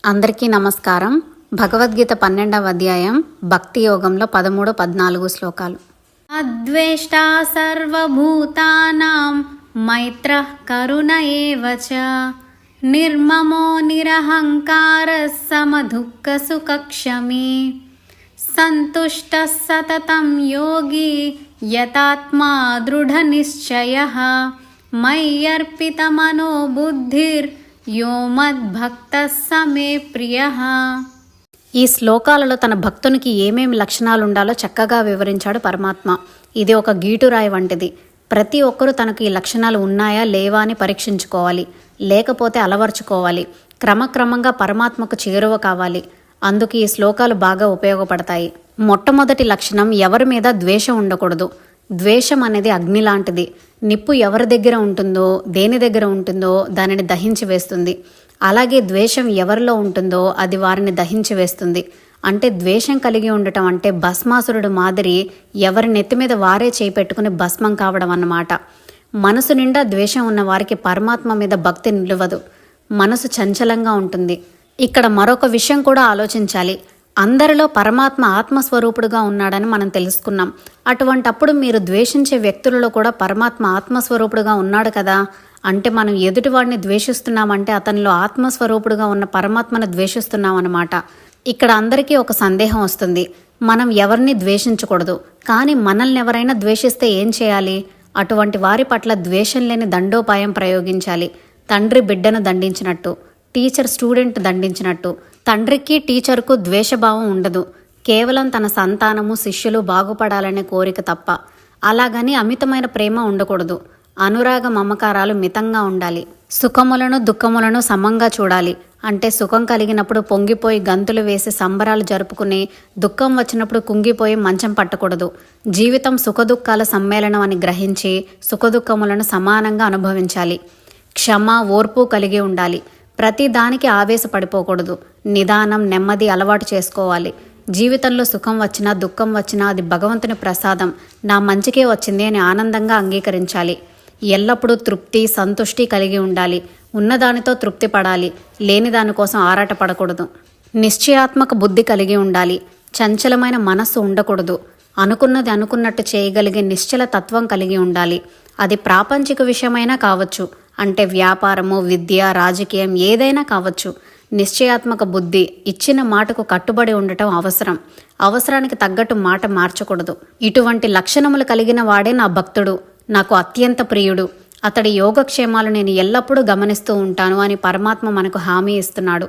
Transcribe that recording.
అందరికీ నమస్కారం. భగవద్గీత 12వ అధ్యాయం భక్తి యోగంలో 13, 14 శ్లోకాలు. అద్వేష్టా సర్వభూతానాం మైత్రః కరుణ ఏవ చ నిర్మమో నిరహంకారః సమదుఃఖ సుఖక్షమీ సంతుష్టః సతతం యోగి యతాత్మా దృఢనిశ్చయః మయ్యర్పితమనో బుద్ధిర్ యో మద్భక్తః సమే ప్రియః. ఈ శ్లోకాలలో తన భక్తునికి ఏమేమి లక్షణాలు ఉండాలో చక్కగా వివరించాడు పరమాత్మ. ఇది ఒక గీటురాయి వంటిది. ప్రతి ఒక్కరూ తనకు ఈ లక్షణాలు ఉన్నాయా లేవా అని పరీక్షించుకోవాలి, లేకపోతే అలవర్చుకోవాలి. క్రమక్రమంగా పరమాత్మకు చేరువ కావాలి. అందుకు ఈ శ్లోకాలు బాగా ఉపయోగపడతాయి. మొట్టమొదటి లక్షణం, ఎవరి మీద ద్వేషం ఉండకూడదు. ద్వేషం అనేది అగ్ని లాంటిది. నిప్పు ఎవరి దగ్గర ఉంటుందో, దేని దగ్గర ఉంటుందో దానిని దహించి వేస్తుంది. అలాగే ద్వేషం ఎవరిలో ఉంటుందో అది వారిని దహించి వేస్తుంది. అంటే ద్వేషం కలిగి ఉండటం అంటే భస్మాసురుడు మాదిరి ఎవరి నెత్తి మీద వారే చేపెట్టుకుని భస్మం కావడం అన్నమాట. మనసు నిండా ద్వేషం ఉన్న వారికి పరమాత్మ మీద భక్తి నిలవదు. మనసు చంచలంగా ఉంటుంది. ఇక్కడ మరొక విషయం కూడా ఆలోచించాలి. అందరిలో పరమాత్మ ఆత్మస్వరూపుడుగా ఉన్నాడని మనం తెలుసుకున్నాం. అటువంటప్పుడు మీరు ద్వేషించే వ్యక్తులలో కూడా పరమాత్మ ఆత్మస్వరూపుడుగా ఉన్నాడు కదా. అంటే మనం ఎదుటివాడిని ద్వేషిస్తున్నామంటే అతనిలో ఆత్మస్వరూపుడుగా ఉన్న పరమాత్మను ద్వేషిస్తున్నాం అన్నమాట. ఇక్కడ అందరికీ ఒక సందేహం వస్తుంది. మనం ఎవరిని ద్వేషించకూడదు, కానీ మనల్ని ఎవరైనా ద్వేషిస్తే ఏం చేయాలి? అటువంటి వారి పట్ల ద్వేషం లేని దండోపాయం ప్రయోగించాలి. తండ్రి బిడ్డను దండించినట్టు, టీచర్ స్టూడెంట్ దండించినట్టు. తండ్రికి టీచర్కు ద్వేషభావం ఉండదు. కేవలం తన సంతానము శిష్యులు బాగుపడాలనే కోరిక తప్ప. అలాగని అమితమైన ప్రేమ ఉండకూడదు. అనురాగ మమకారాలు మితంగా ఉండాలి. సుఖములను దుఃఖములను సమంగా చూడాలి. అంటే సుఖం కలిగినప్పుడు పొంగిపోయి గంతులు వేసి సంబరాలు జరుపుకుని, దుఃఖం వచ్చినప్పుడు కుంగిపోయి మంచం పట్టకూడదు. జీవితం సుఖదుఖాల సమ్మేళనం అని గ్రహించి సుఖదుఖములను సమానంగా అనుభవించాలి. క్షమ, ఓర్పు కలిగి ఉండాలి. ప్రతి దానికి ఆవేశపడిపోకూడదు. నిదానం, నెమ్మది అలవాటు చేసుకోవాలి. జీవితంలో సుఖం వచ్చినా దుఃఖం వచ్చినా అది భగవంతుని ప్రసాదం, నా మంచికే వచ్చింది అని ఆనందంగా అంగీకరించాలి. ఎల్లప్పుడూ తృప్తి, సంతుష్టి కలిగి ఉండాలి. ఉన్నదానితో తృప్తి పడాలి. లేని దానికోసం ఆరాటపడకూడదు. నిశ్చయాత్మక బుద్ధి కలిగి ఉండాలి. చంచలమైన మనస్సు ఉండకూడదు. అనుకున్నది అనుకున్నట్టు చేయగలిగే నిశ్చల తత్వం కలిగి ఉండాలి. అది ప్రాపంచిక విషయమైనా కావచ్చు. అంటే వ్యాపారము, విద్య, రాజకీయం ఏదైనా కావచ్చు. నిశ్చయాత్మక బుద్ధి, ఇచ్చిన మాటకు కట్టుబడి ఉండటం అవసరం. అవసరానికి తగ్గట్టు మాట మార్చకూడదు. ఇటువంటి లక్షణములు కలిగిన వాడే నా భక్తుడు, నాకు అత్యంత ప్రియుడు. అతడి యోగక్షేమాలు నేను ఎల్లప్పుడూ గమనిస్తూ ఉంటాను అని పరమాత్మ మనకు హామీ ఇస్తున్నాడు.